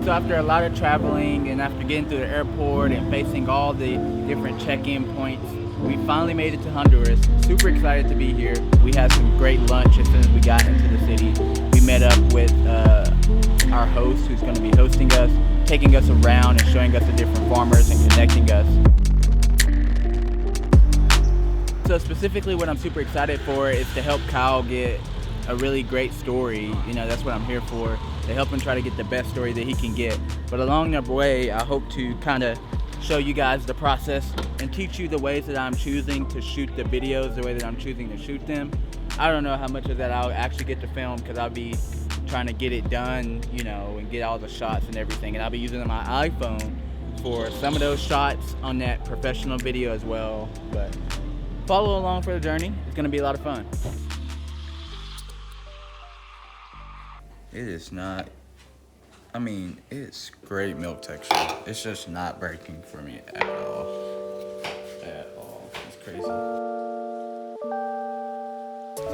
So after a lot of traveling and after getting through the airport and facing all the different check-in points, we finally made it to Honduras. Super excited to be here. We had some great lunch as soon as we got into the city. We met up with our host who's going to be hosting us, taking us around and showing us the different farmers and connecting us. So specifically what I'm super excited for is to help Kyle get a really great story. You know, that's what I'm here for, to help him try to get the best story that he can get. But along the way, I hope to kind of show you guys the process and teach you the ways that I'm choosing to shoot the videos, the way that I'm choosing to shoot them. I don't know how much of that I'll actually get to film because I'll be trying to get it done, you know, and get all the shots and everything. And I'll be using my iPhone for some of those shots on that professional video as well. But follow along for the journey. It's gonna be a lot of fun. It is not, I mean, it's great milk texture. It's just not breaking for me at all. At all. It's crazy. So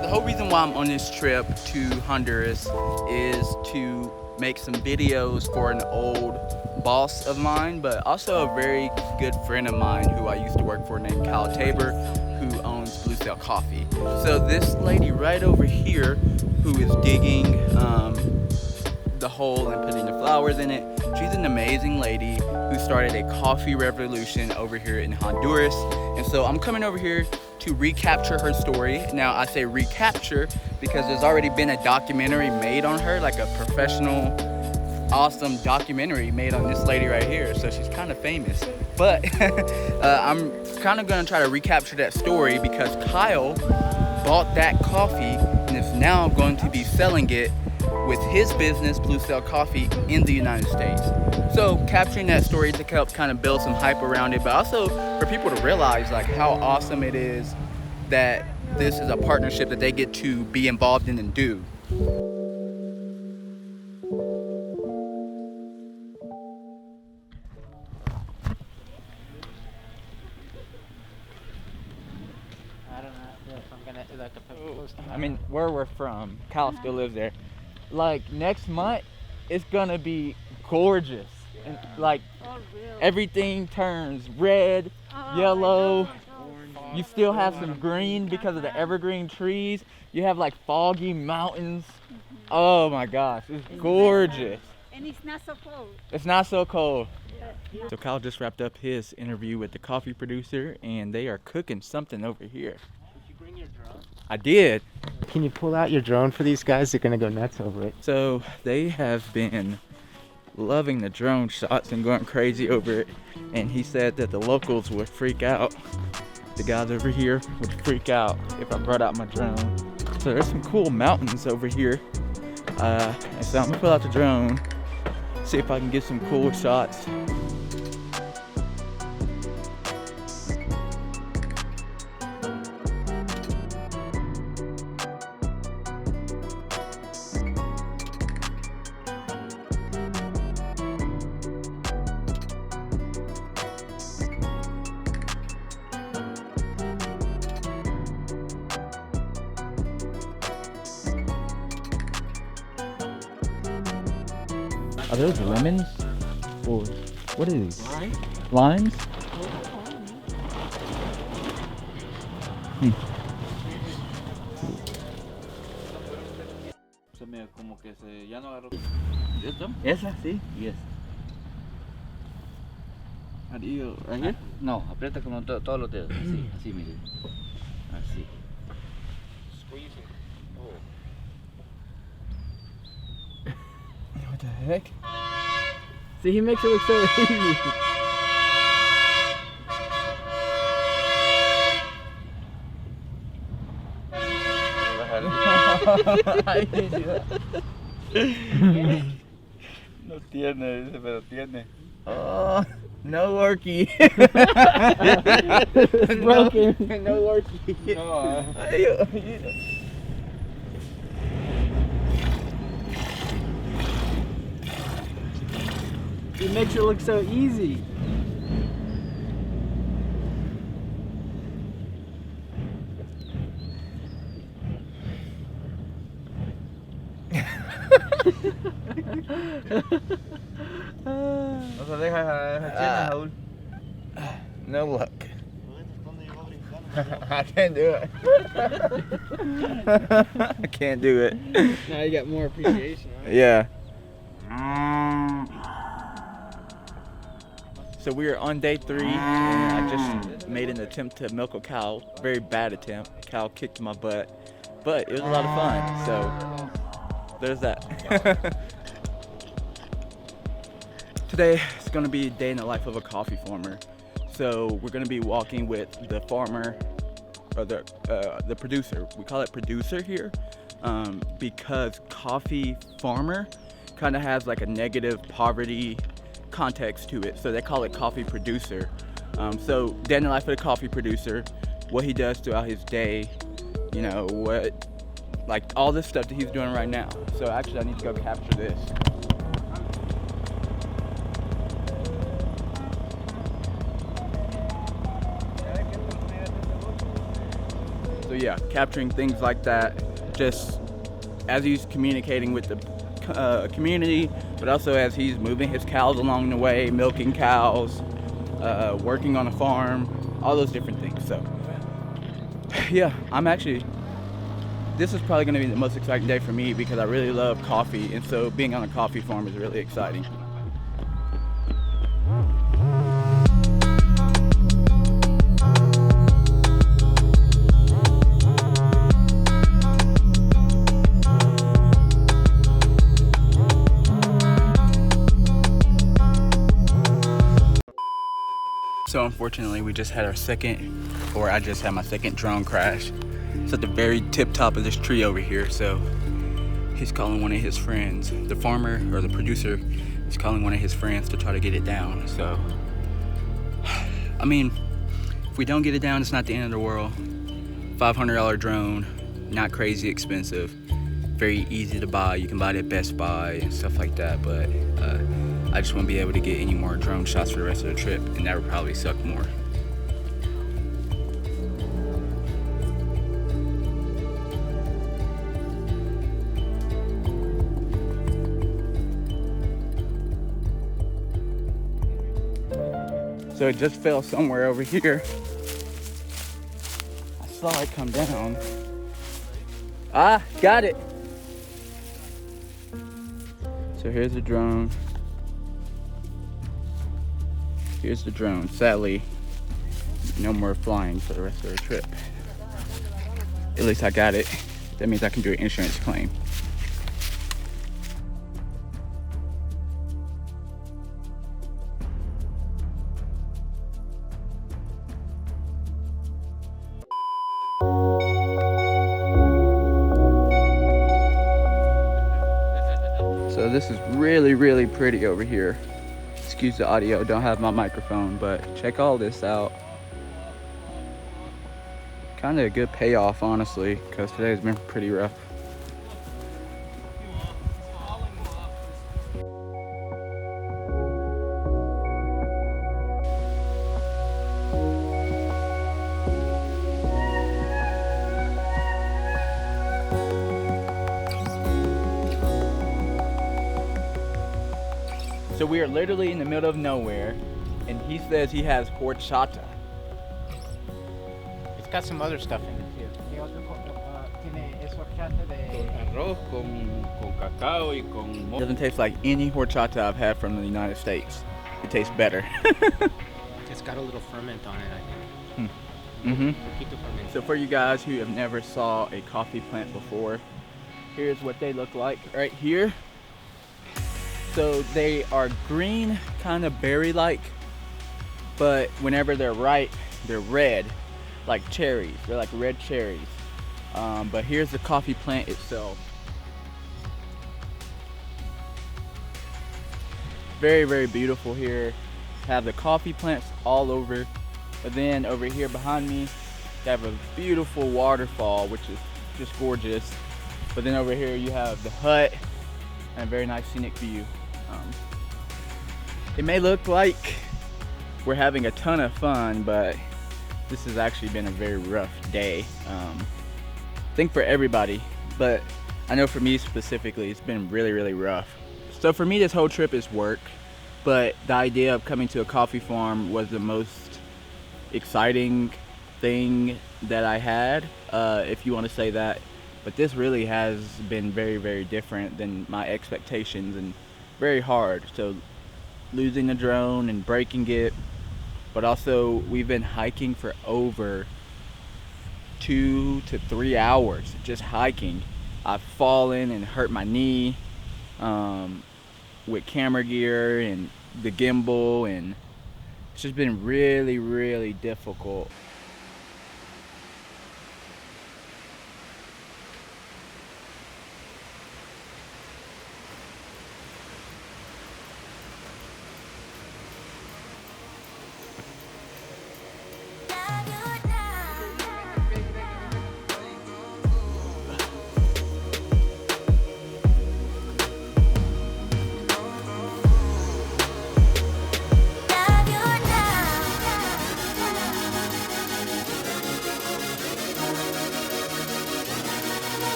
the whole reason why I'm on this trip to Honduras is to make some videos for an old boss of mine, but also a very good friend of mine who I used to work for named Kyle Tabor, who owns Blue Cell Coffee. So this lady right over here who is digging the hole and putting the flowers in it, she's an amazing lady who started a coffee revolution over here in Honduras. And so I'm coming over here to recapture her story. Now I say recapture because there's already been a documentary made on her, like a professional, awesome documentary made on this lady right here. So she's kind of famous. But I'm kind of gonna try to recapture that story because Kyle bought that coffee and is now going to be selling it with his business, Blue Cell Coffee, in the United States. So capturing that story to help kind of build some hype around it, but also for people to realize like how awesome it is that this is a partnership that they get to be involved in and do. I don't know if I'm gonna like post. I mean, where we're from, Kyle still lives there. Like next month, it's gonna be gorgeous, and like everything turns red, yellow. You still have some green because of the evergreen trees. You have like foggy mountains. Oh my gosh, it's gorgeous. And it's not so cold. It's not so cold. So Kyle just wrapped up his interview with the coffee producer, and they are cooking something over here. Did you bring your drone? I did. Can you pull out your drone for these guys? They're gonna go nuts over it. So they have been loving the drone shots and going crazy over it. And he said that the locals would freak out. The guys over here would freak out if I brought out my drone. So there's some cool mountains over here. And so I'm gonna pull out the drone, see if I can get some cool shots. Are those lemons? Or what are these? Limes? Se me como que se ya no agarró. ¿Esto? Esa, sí. Yes. How do you, right here? No, aprieta como todos los dedos. Así, así, mire. Así. Squeeze it. What the heck? See, he makes it look so easy. I didn't do that. No tiene, dice, pero tiene. Oh, no worky. It's broken. No worky. No, It makes it look so easy. No se deja China, Raúl. No luck. I can't do it. I can't do it. Now you got more appreciation. Huh? Yeah. So we are on day 3, and I just made an attempt to milk a cow. Very bad attempt. Cow kicked my butt, but it was a lot of fun. So there's that. Today is going to be a day in the life of a coffee farmer. So we're going to be walking with the farmer, or the producer. We call it producer here because coffee farmer kind of has like a negative poverty context to it, so they call it coffee producer. So day in the life of the coffee producer, what he does throughout his day, you know, what, like all this stuff that he's doing right now. So actually I need to go capture this. So yeah, capturing things like that, just as he's communicating with the community, but also as he's moving his cows along the way, milking cows, working on a farm, all those different things. So yeah, this is probably going to be the most exciting day for me because I really love coffee, and so being on a coffee farm is really exciting. So unfortunately, we just had I just had my second drone crash. It's at the very tip top of this tree over here. So he's calling one of his friends. The farmer, or the producer, is calling one of his friends to try to get it down. So, I mean, if we don't get it down, it's not the end of the world. $500 drone, not crazy expensive, very easy to buy. You can buy it at Best Buy and stuff like that, but I just won't be able to get any more drone shots for the rest of the trip, and that would probably suck more. So it just fell somewhere over here. I saw it come down. Ah, got it. So here's the drone. Here's the drone. Sadly, no more flying for the rest of the trip. At least I got it. That means I can do an insurance claim. So this is really, really pretty over here. Excuse the audio, don't have my microphone, but check all this out. Kind of a good payoff, honestly, because today's been pretty rough. So we are literally in the middle of nowhere, and he says he has horchata. It's got some other stuff in it too. Arroz con cacao y con It doesn't taste like any horchata I've had from the United States. It tastes better. It's got a little ferment on it, I think. Mm-hmm. So for you guys who have never saw a coffee plant before, here's what they look like right here. So they are green, kind of berry-like, but whenever they're ripe, they're red, like cherries. They're like red cherries. But here's the coffee plant itself. Very, very beautiful here. Have the coffee plants all over. But then over here behind me, you have a beautiful waterfall, which is just gorgeous. But then over here you have the hut and a very nice scenic view. It may look like we're having a ton of fun, but this has actually been a very rough day. I think for everybody, but I know for me specifically, it's been really, really rough. So for me, this whole trip is work, but the idea of coming to a coffee farm was the most exciting thing that I had, if you want to say that. But this really has been very, very different than my expectations and very hard. So losing the drone and breaking it, but also we've been hiking for over 2 to 3 hours, just hiking. I've fallen and hurt my knee with camera gear and the gimbal, and it's just been really, really difficult.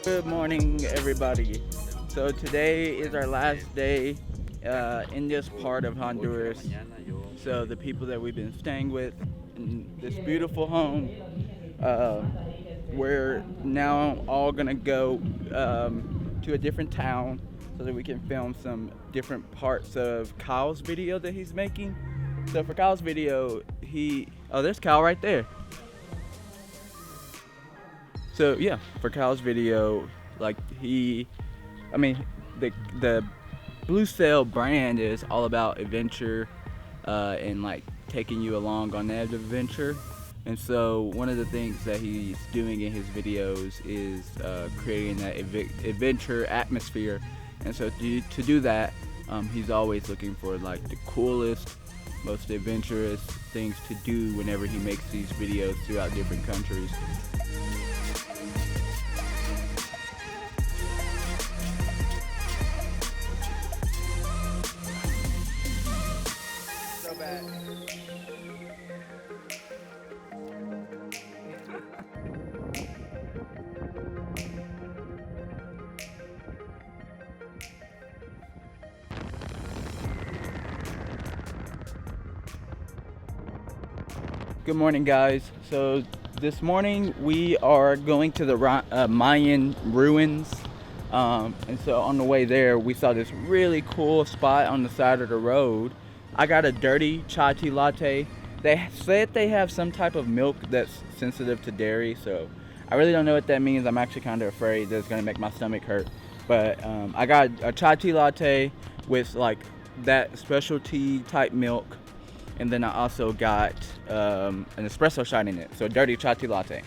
Good morning, everybody. So today is our last day in this part of Honduras. So the people that we've been staying with in this beautiful home, we're now all gonna go to a different town so that we can film some different parts of Kyle's video that he's making. So for Kyle's video, there's Kyle right there. So yeah, for Kyle's video, like the Blue Sail brand is all about adventure and like taking you along on that adventure. And so one of the things that he's doing in his videos is creating that adventure atmosphere. And so to do that, he's always looking for like the coolest, most adventurous things to do whenever he makes these videos throughout different countries. So bad. Good morning, guys. So this morning we are going to the Mayan ruins, and so on the way there we saw this really cool spot on the side of the road. I got a dirty chai tea latte. They said they have some type of milk that's sensitive to dairy, so I really don't know what that means. I'm actually kind of afraid that it's gonna make my stomach hurt. But I got a chai tea latte with like that specialty type milk. And then I also got an espresso shot in it, so a dirty chai tea latte.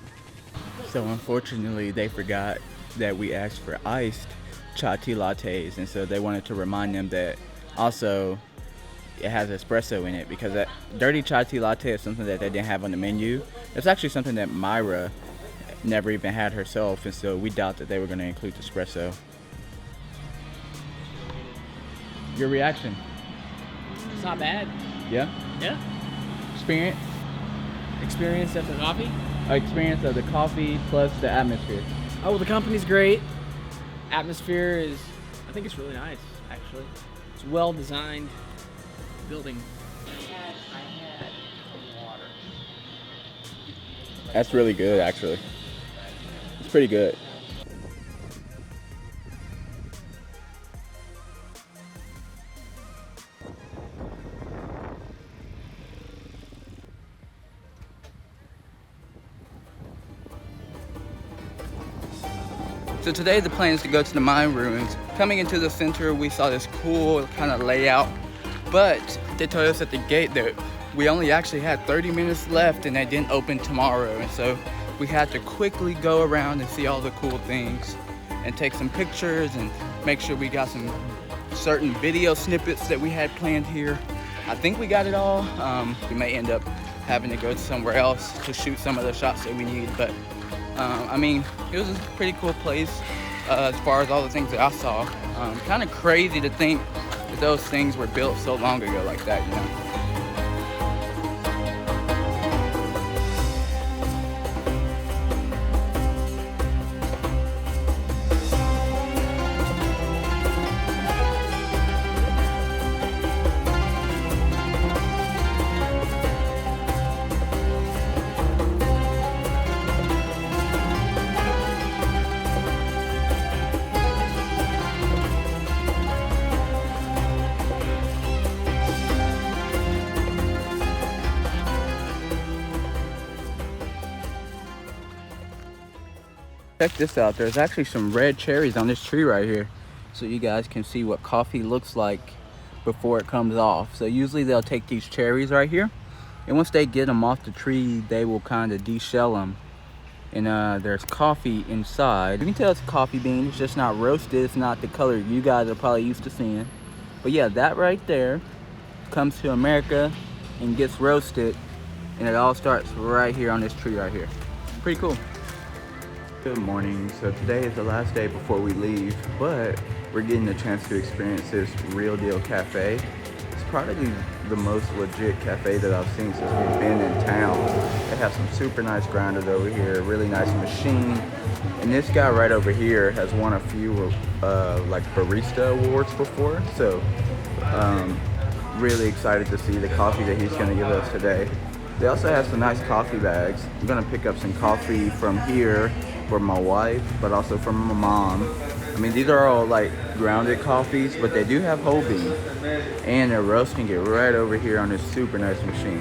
So unfortunately, they forgot that we asked for iced chai tea lattes, and so they wanted to remind them that also it has espresso in it, because that dirty chai tea latte is something that they didn't have on the menu. It's actually something that Myra never even had herself, and so we doubt that they were going to include the espresso. Your reaction? It's not bad. Yeah? Yeah. Experience? Experience of the coffee. Experience of the coffee plus the atmosphere. Oh, well, the company's great. Atmosphere is, I think it's really nice, actually. It's well designed building. That's really good, actually. It's pretty good. So today the plan is to go to the mine ruins. Coming into the center, we saw this cool kind of layout, but they told us at the gate that we only actually had 30 minutes left and they didn't open tomorrow. And so we had to quickly go around and see all the cool things and take some pictures and make sure we got some certain video snippets that we had planned here. I think we got it all. We may end up having to go somewhere else to shoot some of the shots that we need, but I mean, it was a pretty cool place as far as all the things that I saw. Kind of crazy to think that those things were built so long ago like that, you know? Check this out, there's actually some red cherries on this tree right here, so you guys can see what coffee looks like before it comes off. So usually they'll take these cherries right here, and once they get them off the tree, they will kind of de-shell them, and there's coffee inside. You can tell it's coffee bean, it's just not roasted, it's not the color you guys are probably used to seeing. But yeah, that right there comes to America and gets roasted, and it all starts right here on this tree right here. Pretty cool. Good morning. So today is the last day before we leave, but we're getting a chance to experience this Real Deal Cafe. It's probably the most legit cafe that I've seen since we've been in town. They have some super nice grinders over here, a really nice machine. And this guy right over here has won a few like barista awards before. So really excited to see the coffee that he's gonna give us today. They also have some nice coffee bags. I'm gonna pick up some coffee from here for my wife, but also from my mom. I mean, these are all like grounded coffees, but they do have whole bean, and they're roasting it right over here on this super nice machine.